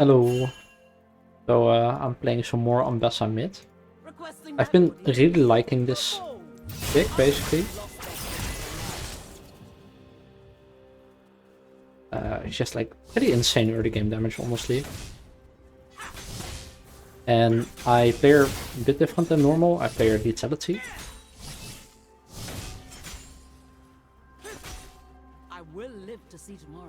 Hello. So I'm playing some more Ambessa mid. I've been really liking this pick, basically. It's just like pretty insane early game damage, honestly. And I play her a bit different than normal. I play her Lethality. I will live to see tomorrow.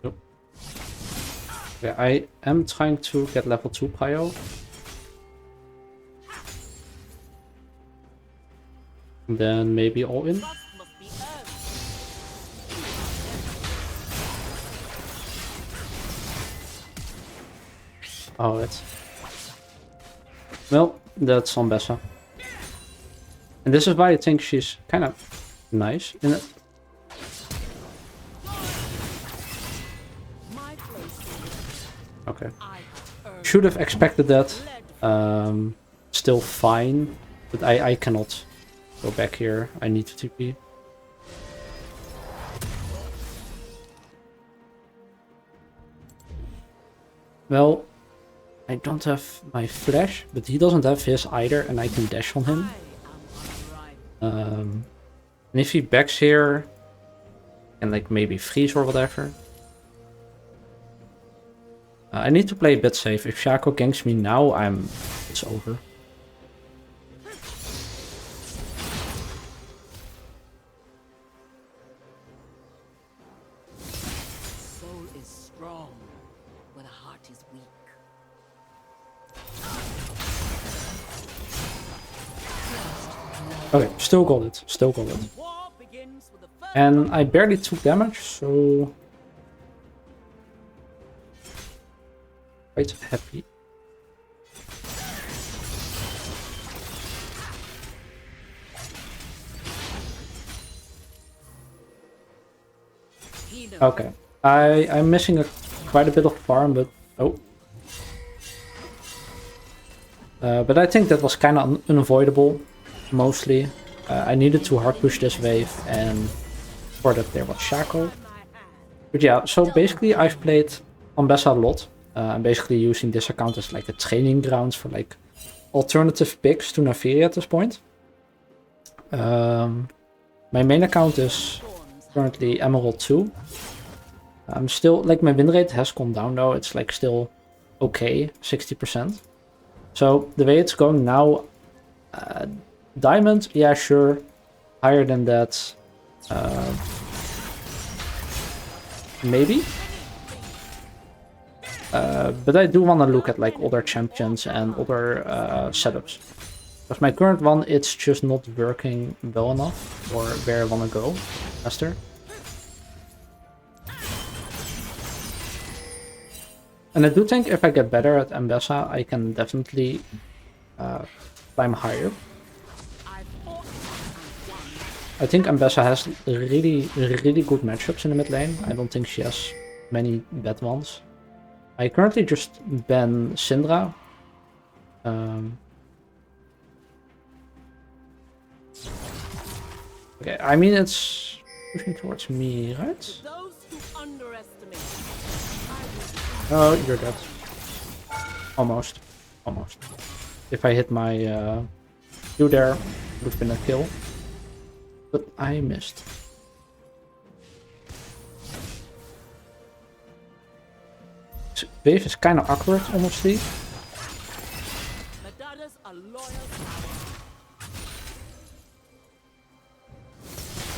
Nope. Yeah, I am trying to get level 2 Pio. And then maybe all in. Oh, it's... Well, that's Ambessa. And this is why I think she's kind of nice in it. Okay. Should have expected that. Still fine. But I cannot go back here. I need to TP. Well, I don't have my flash, but he doesn't have his either, and I can dash on him. And if he backs here, and like maybe freeze or whatever. I need to play a bit safe. If Shaco ganks me now, it's over. Soul is strong, but the heart is weak. Okay, still got it. Still got it. And I barely took damage, so... quite happy. Okay, I'm missing quite a bit of farm, but oh. But I think that was kind of unavoidable, mostly. I needed to hard push this wave, and for that there was Shaco. But yeah, so basically I've played Ambessa a lot. I'm basically using this account as like a training ground for like alternative picks to Naviria at this point. My main account is currently Emerald 2. I'm still, like, my win rate has gone down though. It's like still okay, 60%. So the way it's going now, Diamond, yeah, sure. Higher than that, maybe. But I do want to look at like other champions and other setups. Because my current one, it's just not working well enough for where I want to go faster. And I do think if I get better at Ambessa, I can definitely climb higher. I think Ambessa has really good matchups in the mid lane. I don't think she has many bad ones. I currently just ban Syndra. Okay, I mean it's pushing towards me, right? Oh, you're dead. Almost. Almost. If I hit my Q there, it would have been a kill. But I missed. This wave is kind of awkward, honestly.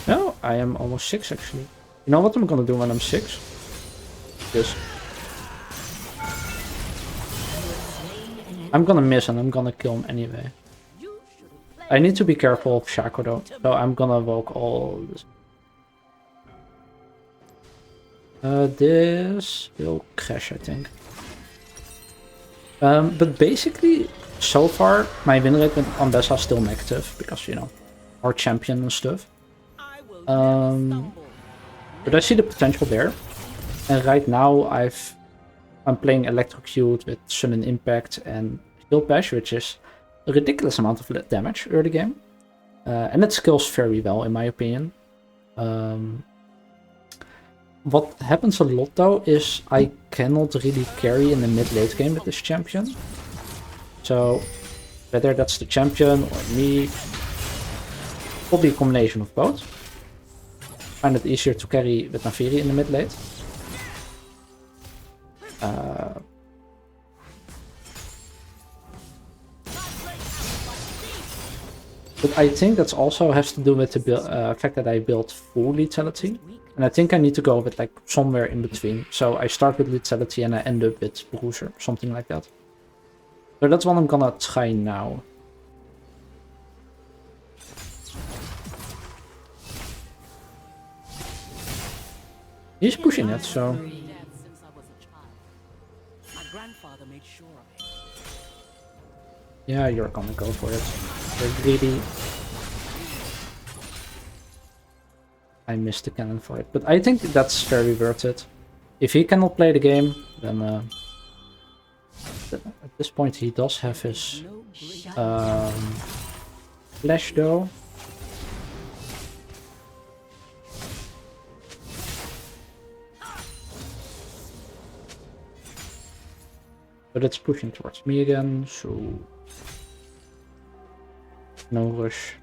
No, I am almost 6 actually. You know what I'm gonna do when I'm 6? This. I'm gonna miss and I'm gonna kill him anyway. I need to be careful of Shaco though, so I'm gonna evoke all this. This will crash, I think. But basically, so far, my win rate with Ambessa is still negative, because, you know, our champion and stuff. But I see the potential there. And right now, I'm playing Electrocute with Sudden Impact and Heal Bash, which is a ridiculous amount of damage early game. And it scales very well, in my opinion. What happens a lot though is I cannot really carry in the mid-late game with this champion. So whether that's the champion or me, probably a combination of both. I find it easier to carry with Nafiri in the mid-late. But I think that also has to do with the fact that I built full lethality. And I think I need to go with like somewhere in between. So I start with lethality and I end up with bruiser, something like that. So that's what I'm gonna try now. He's pushing it, so... Yeah, you're gonna go for it. You're greedy. I missed the cannon for it, but I think that's very worth it. If he cannot play the game, then at this point he does have his flash though. But it's pushing towards me again, so no rush.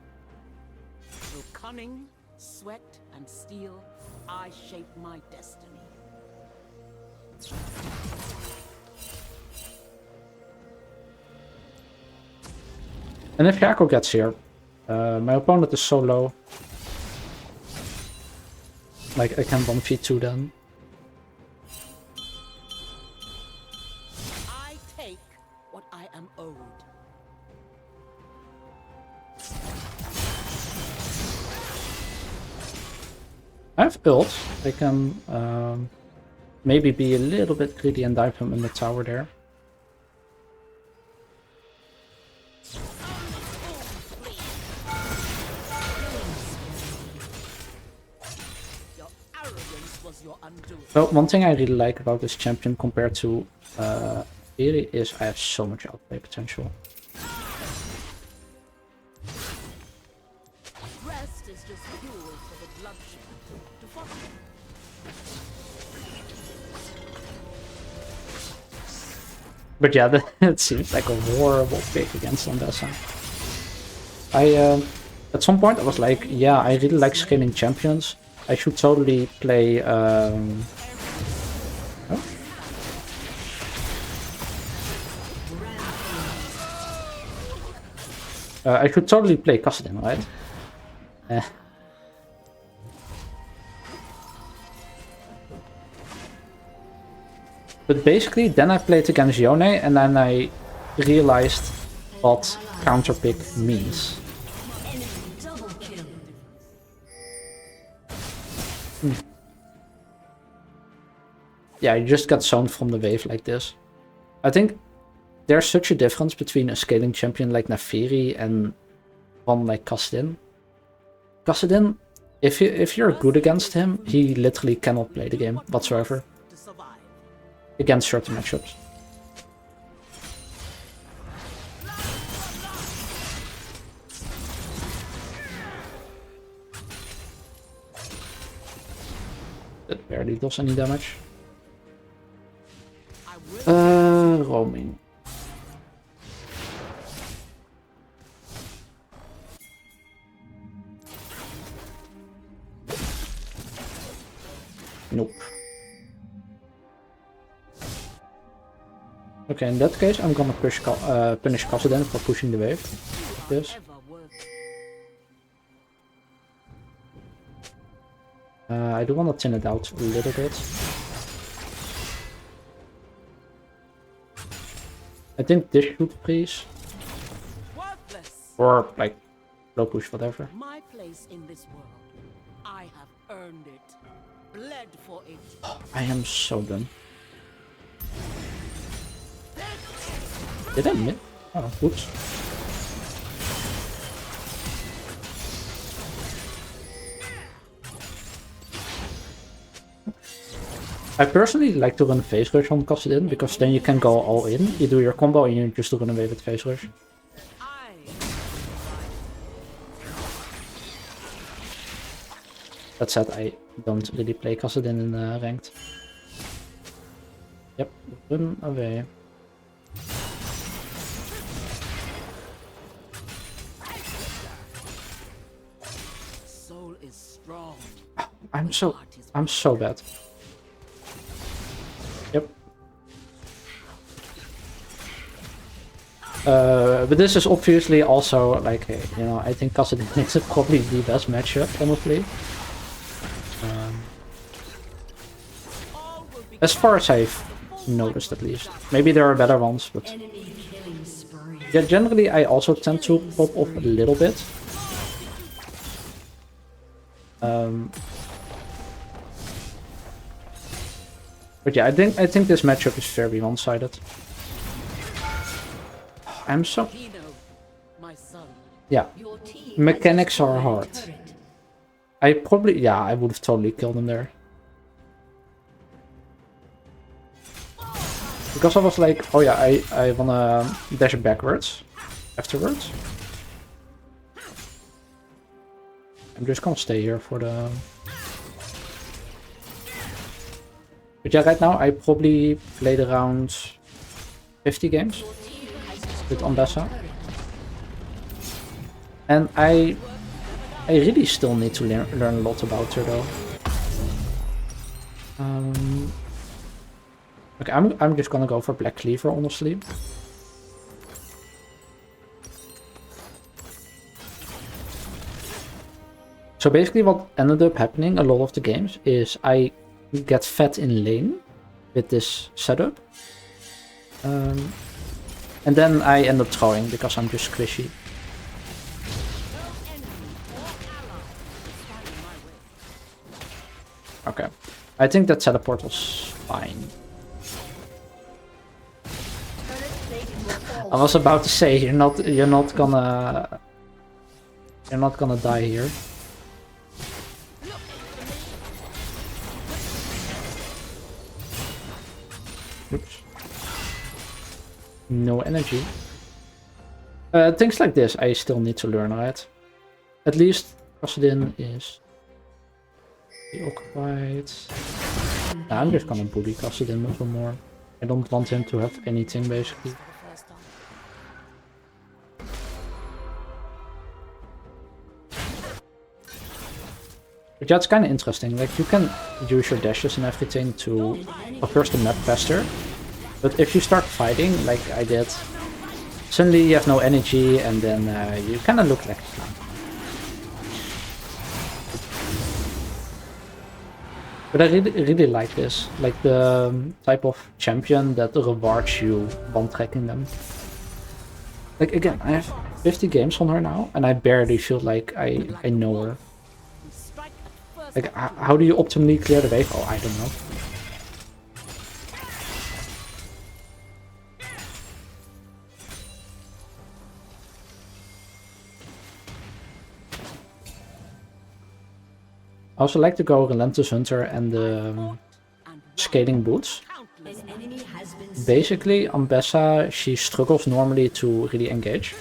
Through cunning, sweat, and steel, I shape my destiny. And if Jaco gets here, my opponent is so low. Like I can 1v2 then. I take what I am owed. I have ult. I can maybe be a little bit greedy and dive him in the tower there. So one thing I really like about this champion compared to Eri is I have so much outplay potential. Rest is just fuel for the bloodshed to follow. But yeah, it seems like a horrible pick against Ambessa. At some point I was like, yeah, I really like scaling champions. I should totally play I should totally play Kassadin, right? But basically, then I played against Yone, and then I realized what counterpick means. Yeah, you just got zoned from the wave like this. I think there's such a difference between a scaling champion like Nafiri and one like Kassadin. Kassadin, if you're good against him, he literally cannot play the game whatsoever. Against certain matchups. That barely does any damage. Roaming. Nope. Okay, in that case, I'm gonna punish Kassadin for pushing the wave. Like this. I do want to thin it out a little bit. I think this should freeze. Or like low push, whatever. My place in this world. I have earned it. Bled for it. I am so done. Did I miss? Oh, oops. I personally like to run phase rush on Kassadin because then you can go all in. You do your combo and you just run away with phase rush. That said, I don't really play Kassadin in ranked. Yep, run away. Soul is strong. I'm so bad. Yep. But this is obviously also like, you know, I think Kassadin is probably the best matchup, honestly. As far as I've noticed, at least. Maybe there are better ones, but yeah, generally I also tend to pop off a little bit. But yeah, I think this matchup is very one-sided. I'm so... Yeah, mechanics are hard. I probably... Yeah, I would have totally killed him there. Because I was like, oh yeah, I wanna dash backwards afterwards. I'm just gonna stay here for the... But yeah, right now I probably played around 50 games with Ambessa. And I really still need to learn a lot about her though. Okay, I'm just gonna go for Black Cleaver, honestly. So basically what ended up happening a lot of the games is I get fed in lane with this setup. And then I end up throwing because I'm just squishy. Okay, I think that teleport was fine. I was about to say you're not gonna die here. Oops. No energy. Things like this I still need to learn, right? At least Kassadin is occupied. Nah, I'm just gonna bully Kassadin a little more. I don't want him to have anything basically. But yeah, it's kind of interesting. Like, you can use your dashes and everything to traverse the map faster. But if you start fighting, like I did, suddenly you have no energy and then you kind of look like a clown. But I really like this. Like the type of champion that rewards you one-tracking them. Like, again, I have 50 games on her now and I barely feel like I know her. Like, how do you optimally clear the wave? Oh, I don't know. I also like to go Relentless Hunter and the Scaling Boots. Basically, Ambessa, she struggles normally to really engage.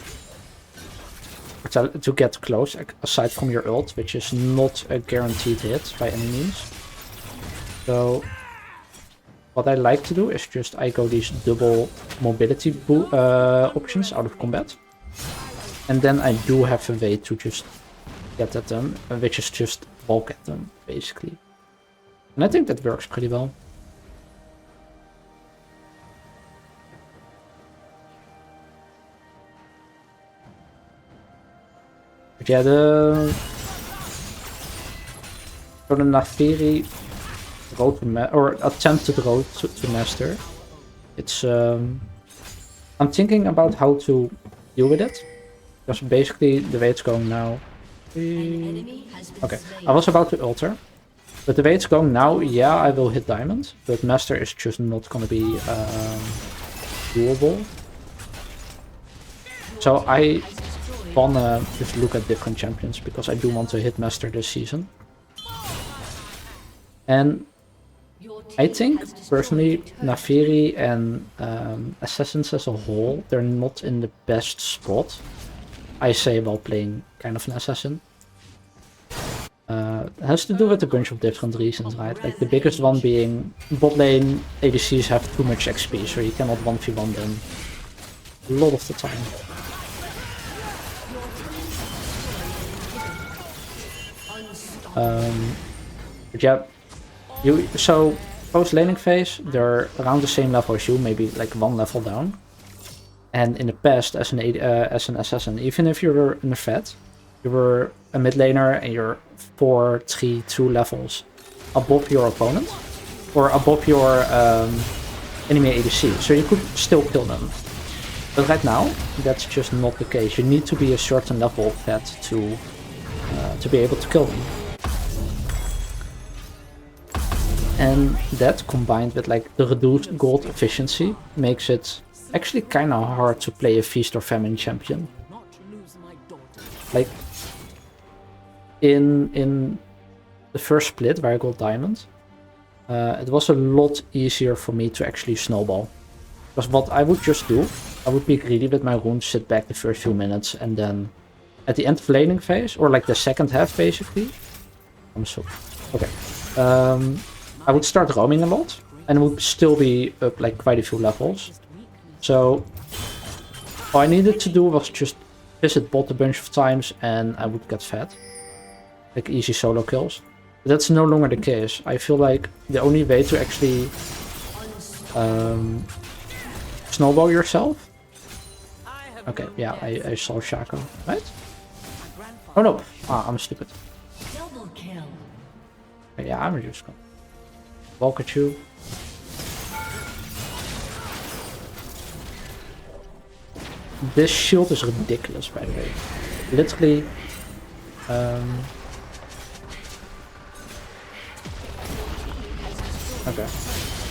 To get close, aside from your ult, which is not a guaranteed hit by any means. So what I like to do is just I go these double mobility options out of combat. And then I do have a way to just get at them, which is just bulk at them, basically. And I think that works pretty well. But yeah, for the Nafiri road to or attempted road to master, it's I'm thinking about how to deal with it, because basically the way it's going now. Okay, I was about to alter, but the way it's going now, yeah, I will hit diamond, but master is just not gonna be doable. So I wanna just look at different champions because I do want to hit master this season. And I think personally Nafiri and assassins as a whole, they're not in the best spot, I say, while playing kind of an assassin. It has to do with a bunch of different reasons, right? Like the biggest one being bot lane ADCs have too much XP, so you cannot 1v1 them a lot of the time. But yeah, so post laning phase, they're around the same level as you, maybe like one level down. And in the past, as an assassin, even if you were in a vet, you were a mid laner and you're 4, 3, 2 levels above your opponent, or above your enemy ADC, so you could still kill them. But right now, that's just not the case. You need to be a certain level of vet to be able to kill them. And that, combined with like the reduced gold efficiency, makes it actually kind of hard to play a feast or famine champion. Like in the first split where I got diamond, it was a lot easier for me to actually snowball. Because what I would just do, I would be greedy with my runes, sit back the first few minutes, and then at the end of laning phase, or like the second half basically, okay. I would start roaming a lot, and would still be up like quite a few levels. So all I needed to do was just visit bot a bunch of times and I would get fed. Like easy solo kills. But that's no longer the case. I feel like the only way to actually snowball yourself. Okay, yeah, I saw Shaco, right? Oh no! Ah, I'm stupid. Okay, yeah, I'm just gonna walk at you. This shield is ridiculous, by the way. Literally, okay.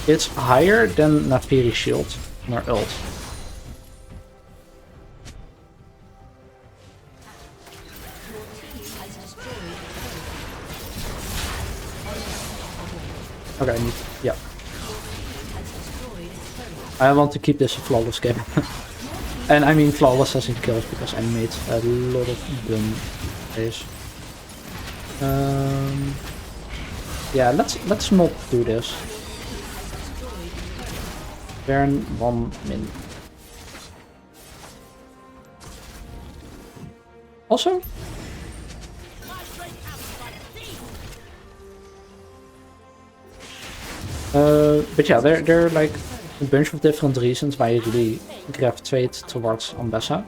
It's higher than Nafiri's shield on her ult. Okay, I need, yeah. I want to keep this a flawless game. And I mean flawless as in kills, because I made a lot of dumb plays. Yeah, let's not do this. Burn 1 min. Also, but yeah, there are like a bunch of different reasons why you really gravitate towards Ambessa.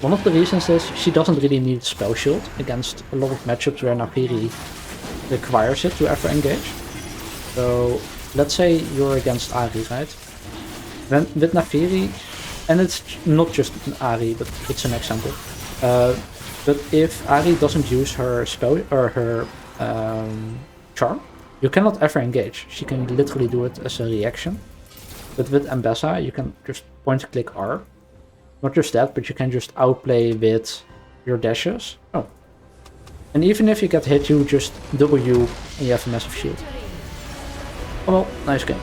One of the reasons is she doesn't really need a spell shield against a lot of matchups where Nafiri requires it to ever engage. So let's say you're against Ahri, right? Then with Nafiri, and it's not just an Ahri, but it's an example. But if Ahri doesn't use her spell or her charm, you cannot ever engage. She can literally do it as a reaction. But with Ambessa, you can just point click R. Not just that, but you can just outplay with your dashes. Oh. And even if you get hit, you just W and you have a massive shield. Oh well, nice game.